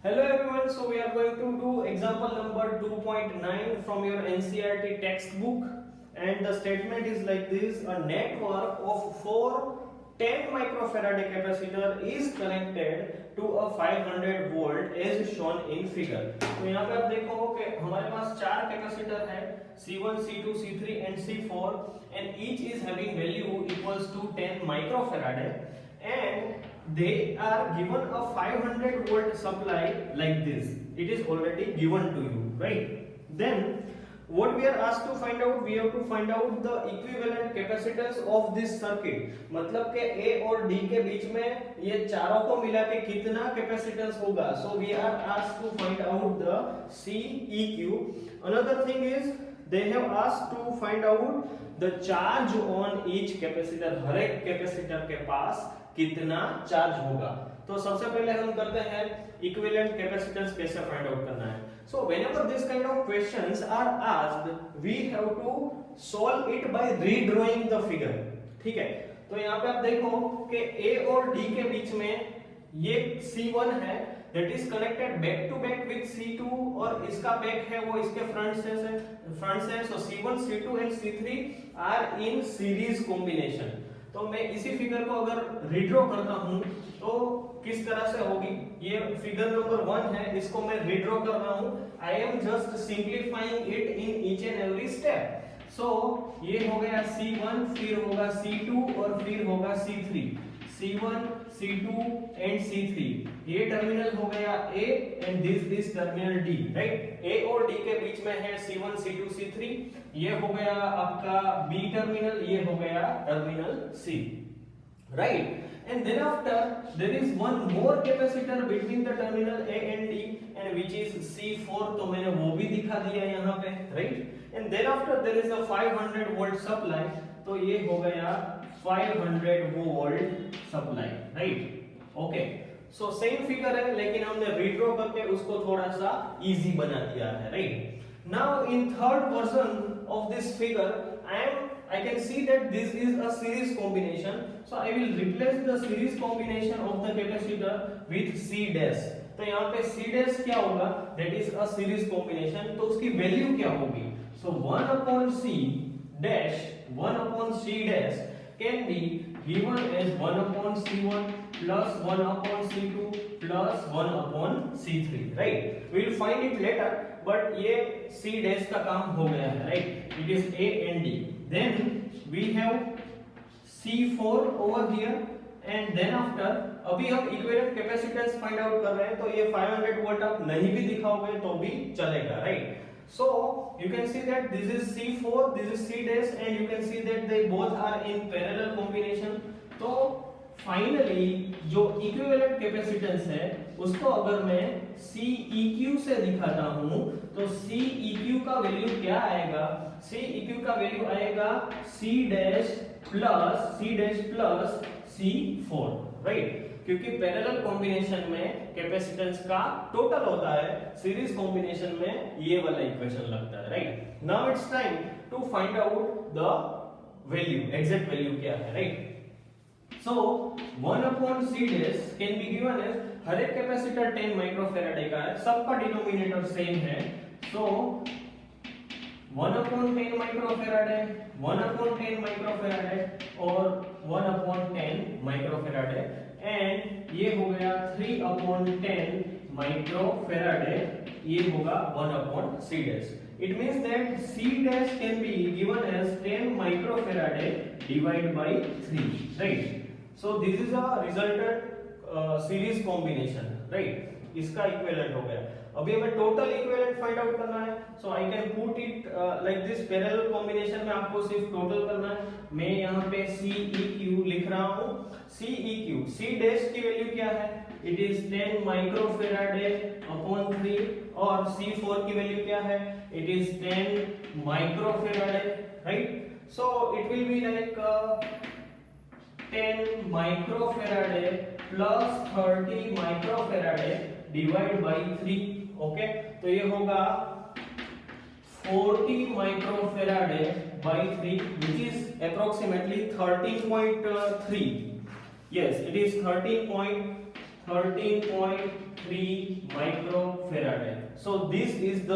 Hello everyone, so we are going to do example number 2.9 from your NCERT textbook, and the statement is like this: a network of 4 10 microfarad capacitor is connected to a 500 volt as shown in figure. तो यहाँ पे आप देखो कि हमारे पास चार capacitor है C1, C2, C3 and C4 and each is having value equals to 10 microfarad and they are given a 500 volt supply like this. It is already given to you, right? Then what we are asked to find out, we have to find out the equivalent capacitance of this circuit. मतलब के A और D के बीच में ये चारों को मिला के कितना कैपेसिटेंस होगा. So we are asked to find out the CEQ. Another thing is they have asked to find out the charge on each capacitor. हर एक कैपेसिटर के पास कितना चार्ज होगा. तो सबसे पहले हम करते हैं इक्विवेलेंट कैपेसिटेंस कैसे फाइंड आउट करना है. So whenever this kind of questions are asked, we have to solve it by redrawing the figure. ठीक है, तो यहाँ पे आप देखो कि A और D के बीच में ये C1 है that is connected back to back with C2 और इसका back है वो इसके front से so C1, C2 and C3 are in series combination. तो मैं इसी फिगर को अगर रीड्रॉ करता हूं तो किस तरह से होगी. ये फिगर नंबर 1 है, इसको मैं रीड्रॉ कर रहा हूं. I am just simplifying it in each and every step. So ये हो गया C1, फिर होगा C2 और फिर होगा C3. C1, C2 and C3. ये टर्मिनल हो गया A and this is terminal D, right. A और D के बीच में है C1, C2, C3. ये हो गया आपका B टर्मिनल, ये हो गया terminal C, right. And then after there is one more capacitor between the terminal A and D and which is C4. तो मैंने वो भी दिखा दिया यहाँ पे, right? And then after there is a 500 volt supply. तो ये हो गया 500 volt supply, right? Okay. So same figure है लेकिन हमने redraw करके उसको थोड़ा सा easy बना दिया है, right? Now in third version of this figure I can see that this is a series combination. So I will replace the series combination of the capacitor with C dash. तो यहाँ पे C dash क्या होगा? That is a series combination. तो उसकी value क्या होगी? So 1 upon C dash, 1 upon C dash can be given as 1 upon C1 plus 1 upon C2 plus 1 upon C3, right? We will find it later, but ये C dash का काम हो गया है, right? It is A and D. Then we have C4 over here and then after अभी हम equivalent capacitance find out कर रहे हैं. तो ये 500 वोल्ट आप नहीं भी दिखाओगे तो भी चलेगा, right. So you can see that this is C4, this is C dash and you can see that they both are in parallel combination. तो फाइनली जो इक्विवेलेंट कैपेसिटेंस है उसको अगर मैं CEQ से दिखाता हूं तो CEQ का वैल्यू क्या आएगा? CEQ का वैल्यू आएगा C dash plus C4, right. क्योंकि पैरेलल कॉम्बिनेशन में कैपेसिटेंस का टोटल होता है, सीरीज कॉम्बिनेशन में ये वाला इक्वेशन लगता है, right. Now it's time to find out the value, exact value क्या है, right. So 1 upon C dash can be given as, हर एक कैपेसिटर 10 माइक्रोफैराड का है, सबका डिनोमिनेटर सेम है. सो 1 upon 10 माइक्रोफैराड है, 1 upon 10 माइक्रोफैराड है और 1 upon 10 माइक्रोफैराड है एंड ये हो गया 3 upon 10 माइक्रोफैराड है. ये होगा 1 upon C dash. It means that C dash can be given as 10 microfarad divided by 3, right? So this is a resultant series combination, right? इसका इक्विवेलेंट हो गया. अभी हमें टोटल इक्विवेलेंट फाइंड आउट करना है. So I can put it like this. Parallel combination में आपको सिर्फ टोटल करना है. मैं यहाँ पे CEQ लिख रहा हूँ. CEQ, C dash की वैल्यू क्या है? इट इज 10 माइक्रोफैराड अपॉन 3 और C4 की वैल्यू क्या है? It is 10 microfarad, right. So it will be like 10 microfarad plus 30 microfarad divide by 3. Okay, तो ये होगा 40 microfarad by 3 which is approximately 13.3. yes, it is 13.3 microfarad है। So this is the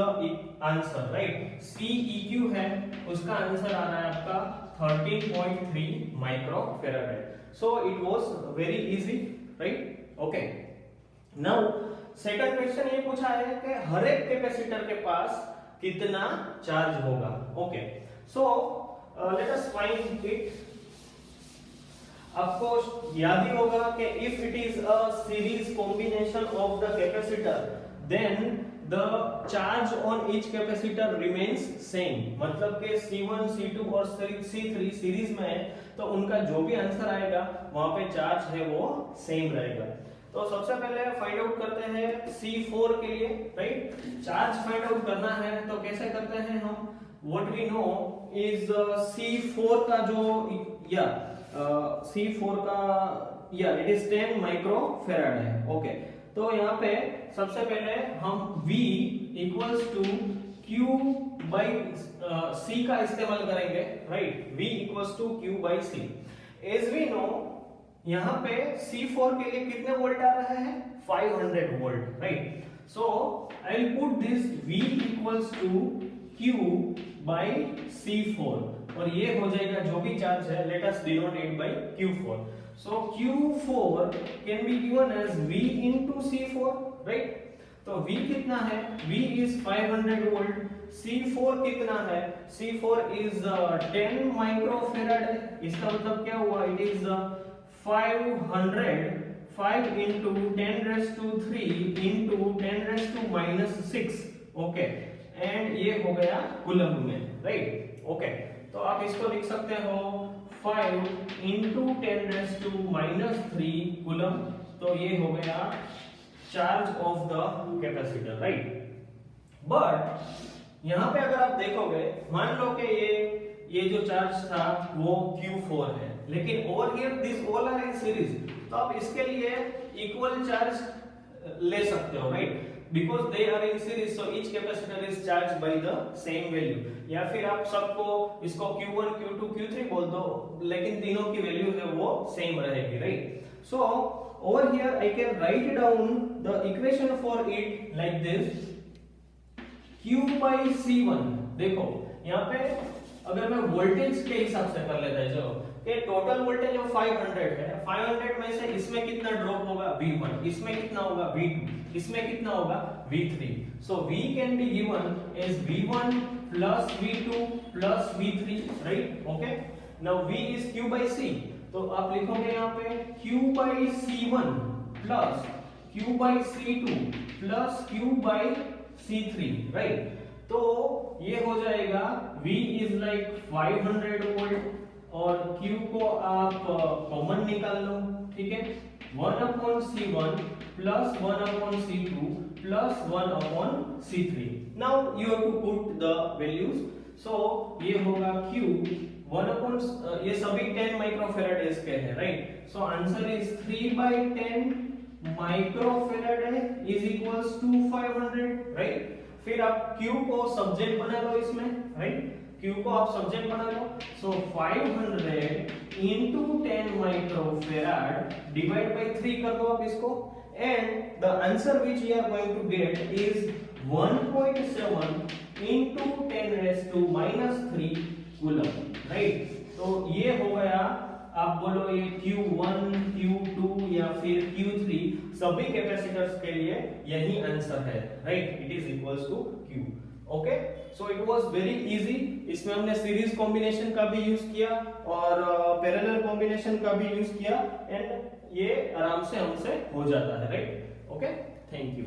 answer, right. Ceq है, उसका answer आ रहा है आपका 13.3 microfarad है। सो it was very easy, right. Okay, now second question ये पूछा है कि हर एक कैपेसिटर के पास कितना चार्ज होगा। Okay, so let us find it. आपको याद ही होगा कि if it is a series combination of the capacitor then the charge on each capacitor remains same. मतलब कि C1 C2 और C3 सीरीज में है तो उनका जो भी आंसर आएगा वहां पे चार्ज है वो सेम रहेगा। तो सबसे पहले फाइंड आउट करते हैं C4 के लिए, राइट। चार्ज फाइंड आउट करना है तो कैसे करते हैं हम, what we know is C4 का जो C4 का इट इज 10 माइक्रोफेराड है। ओके, तो यहाँ पे सबसे पहले हम V equals to Q by C का इस्तेमाल करेंगे, right. V equals to Q by C। As we know यहाँ पे C4 के लिए कितने वोल्ट आ रहा है, 500 volt, right. So I will put this V equals to Q by C4 और ये हो जाएगा जो भी चार्ज है, let us denote it by Q4। So Q4 can be given as V into C4, right. तो V कितना है, V is 500 वोल्ट, C4 कितना है, C4 is 10 माइक्रोफेराड है। इसका मतलब क्या हुआ, it is 5 into 10 raised to 3 into 10 raised to minus 6, okay, and ये हो गया कूलम्ब में, राइट। ओके, तो आप इसको लिख सकते हो 5 into 10 raised to minus 3 coulomb. तो ये हो गया charge of the capacitor, right. But यहाँ पे अगर आप देखोगे, मान लो कि ये जो चार्ज था वो Q4 है, लेकिन over here this all are in series, तो आप इसके लिए इक्वल चार्ज ले सकते हो, right, because they are in series, so each capacitor is charged by the same value. या फिर आप सबको इसको Q1 Q2 Q3 बोल दो, लेकिन तीनों की वैल्यू है वो सेम रहेगी, right. So over here I can write down the equation for it like this, Q by C1। देखो यहाँ पे अगर मैं वोल्टेज के हिसाब से कर लेता है, जो कि टोटल वोल्टेज जो 500 है, 500 में से इसमें कितना ड्रॉप होगा, V1, इसमें कितना होगा, V2, इसमें कितना होगा, V3। So V can be given as V1 plus V2 plus V3, right? Okay, now V is Q by C, तो आप लिखोगे यहाँ पे Q by C1 plus Q by C2 plus Q by C3, right? तो ये हो जाएगा V is like 500 volt और Q को आप कॉमन निकाल लो, ठीक है, 1 upon C1 plus 1 upon C2 plus 1 upon C3। Now you have to put the values, so ये होगा Q 1 upon ये सभी 10 माइक्रोफेराड इसके हैं, right. So answer is 3/10 microfarad है इज इक्वल्स टू 500, राइट। फिर आप Q को सब्जेक्ट बना लो इसमें, राइट, Q को आप सब्जेक्ट बना लो। So 500 into 10 microfarad divide by 3 कर दो आप इसको, and the answer which you are going to get is 1.7 into 10 raised to minus 3 coulomb, right. तो ये हो गया, आप बोलो ये Q1 Q2 या फिर Q3 सभी कैपेसिटर्स के लिए यही आंसर है, right, it is equals to Q। Okay, so it was very easy. इसमें हमने सीरीज कॉम्बिनेशन का भी यूज किया और पैरेलल कॉम्बिनेशन का भी यूज किया, एंड ये आराम से हमसे हो जाता है, राइट। Okay, thank you.